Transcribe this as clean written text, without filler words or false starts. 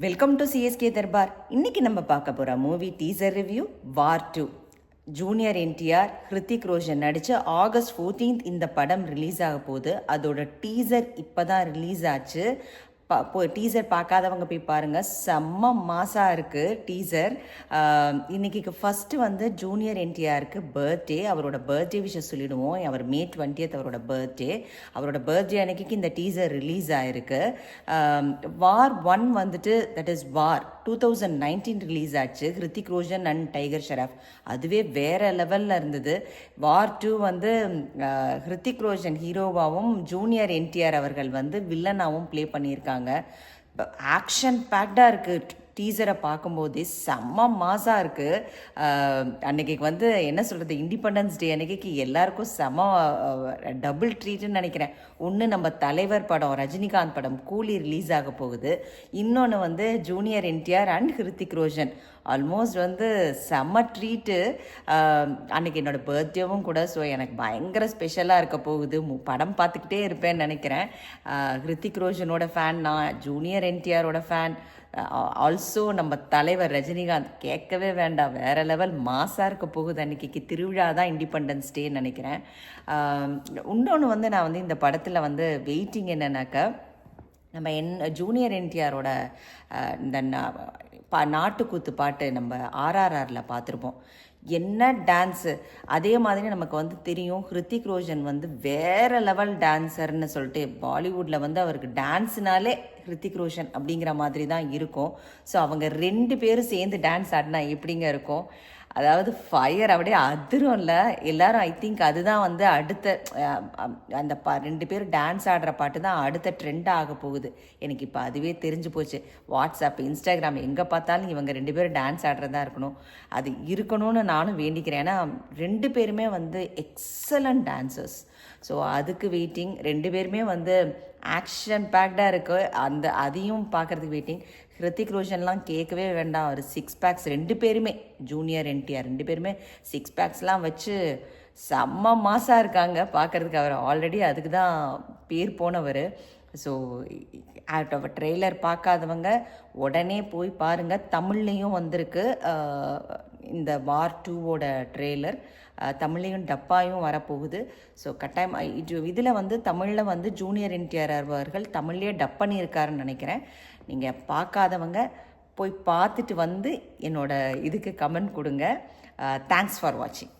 Welcome to CSK Darbar. இன்னைக்கு நம்ம பார்க்க போகிற மூவி டீசர் ரிவ்யூ வார் 2. ஜூனியர் என்டிஆர், ஹிருத்திக் ரோஷன் நடித்த August 14 இந்த படம் ரிலீஸ் ஆக போகுது. அதோட டீசர் இப்போ தான் ரிலீஸ் ஆச்சு. டீசர் பார்க்காதவங்க போய் பாருங்கள், செம்ம மாசாக இருக்குது டீசர். இன்றைக்கி ஃபஸ்ட்டு வந்து ஜூனியர் என்டிஆருக்கு பர்த்டே. அவரோட பர்த்டே விஷயம் சொல்லிவிடுவோம். அவர் May 20 அவரோட பர்த்டே. அவரோட பர்த்டே அன்னைக்கு இந்த டீசர் ரிலீஸ் ஆகிருக்கு. வார் 1 வந்துட்டு, தட் இஸ் வார் 2019 ரிலீஸ் ஆச்சு. Hrithik Roshan and tiger Shroff. அதுவே வேறு லெவலில் இருந்தது. வார் 2 வந்து ஹிருத்திக் ரோஷன் ஹீரோவாகவும் ஜூனியர் என்டிஆர் அவர்கள் வந்து வில்லனாகவும் ப்ளே பண்ணியிருக்காங்க. ஆக்ஷன் பேக்டாக இருக்குது. டீசரை பார்க்கும்போதே செம்ம மாசாக இருக்குது. அன்றைக்கி வந்து என்ன சொல்கிறது, இண்டிபெண்டன்ஸ் டே அன்றைக்கி எல்லாருக்கும் செம்ம டபுள் ட்ரீட்டுன்னு நினைக்கிறேன். ஒன்று நம்ம தலைவர் படம், ரஜினிகாந்த் படம் கூலி ரிலீஸ் ஆக போகுது. இன்னொன்று வந்து junior NTR and Hrithik Roshan. Almost வந்து செம்ம ட்ரீட்டு. அன்றைக்கி என்னோடய பர்த்டேவும் கூட. ஸோ எனக்கு பயங்கர ஸ்பெஷலாக இருக்க போகுது. படம் பார்த்துக்கிட்டே இருப்பேன்னு நினைக்கிறேன். ஹிருத்திக் ரோஷனோட ஃபேன் நான், ஜூனியர் என்டிஆரோட ஃபேன். ஆல்சோ நம்ம தலைவர் ரஜினிகாந்த் கேட்கவே வேண்டாம், வேறு லெவல் மாசாக இருக்க போகுது. அன்றைக்கி திருவிழா தான் இண்டிபெண்டன்ஸ் டேன்னு நினைக்கிறேன். இன்னொன்று வந்து நான் வந்து இந்த படத்தில் வந்து வெயிட்டிங் என்னன்னாக்கா, நம்ம ஜூனியர் என்டிஆரோட இந்த நாட்டுக்கூத்து பாட்டு நம்ம ஆர்ஆர்ஆரில் பார்த்துருப்போம். என்ன டான்ஸு! அதே மாதிரி நமக்கு வந்து தெரியும், ஹிருத்திக் ரோஷன் வந்து வேறு லெவல் டான்ஸர்னு சொல்லிட்டு பாலிவுட்டில் வந்து அவருக்கு டான்ஸுனாலே ஹிருத்திக் ரோஷன் அப்படிங்கிற மாதிரி தான் இருக்கும். ஸோ அவங்க 2 பேரும் சேர்ந்து டான்ஸ் ஆடினா எப்படிங்க இருக்கும்? அதாவது ஃபயர் அப்படியே அதிரும்ல எல்லாரும். ஐ திங்க் அதுதான் வந்து அடுத்த அந்த 2 பேரும் டான்ஸ் ஆடுற பாட்டு தான் அடுத்த ட்ரெண்டாக ஆக போகுது. எனக்கு இப்போ அதுவே தெரிஞ்சு போச்சு. வாட்ஸ்அப், இன்ஸ்டாகிராம் எங்கே பார்த்தாலும் இவங்க 2 பேரும் டான்ஸ் ஆடுறதா இருக்கணும். அது இருக்கணும்னு நானும் வேண்டிக்கிறேன். ஏன்னா 2 பேருமே வந்து எக்ஸலண்ட் டான்சர்ஸ். ஸோ அதுக்கு வெயிட்டிங். 2 பேருமே வந்து ஆக்ஷன் பேக்டாக இருக்குது. அதையும் பார்க்குறதுக்கு வெயிட்டிங். ஹிருத்திக் ரோஷன்லாம் கேட்கவே வேண்டாம். அவர் 6 பேக்ஸ் 2 பேருமே, ஜூனியர் என்டிஆர் 2 பேருமே 6 பேக்ஸ்லாம் வச்சு செம்ம மாசாக இருக்காங்க பார்க்குறதுக்கு. அவர் ஆல்ரெடி அதுக்கு தான் பேர் போனவர். ஸோ ட்ரெய்லர் பார்க்காதவங்க உடனே போய் பாருங்கள். தமிழ்லேயும் வந்திருக்கு இந்த வார் 2வோட ட்ரெய்லர். தமிழ்லையும் டப்பாயும் வரப்போகுது. ஸோ கட்டாயம் இதில் வந்து தமிழில் வந்து ஜூனியர் என்டிஆர் அவர்கள் தமிழ்லேயே டப் பண்ணியிருக்காருன்னு நினைக்கிறேன். நீங்கள் பார்க்காதவங்க போய் பார்த்துட்டு வந்து என்னோட இதுக்கு கமெண்ட் கொடுங்க. தேங்க்ஸ் ஃபார் வாட்சிங்.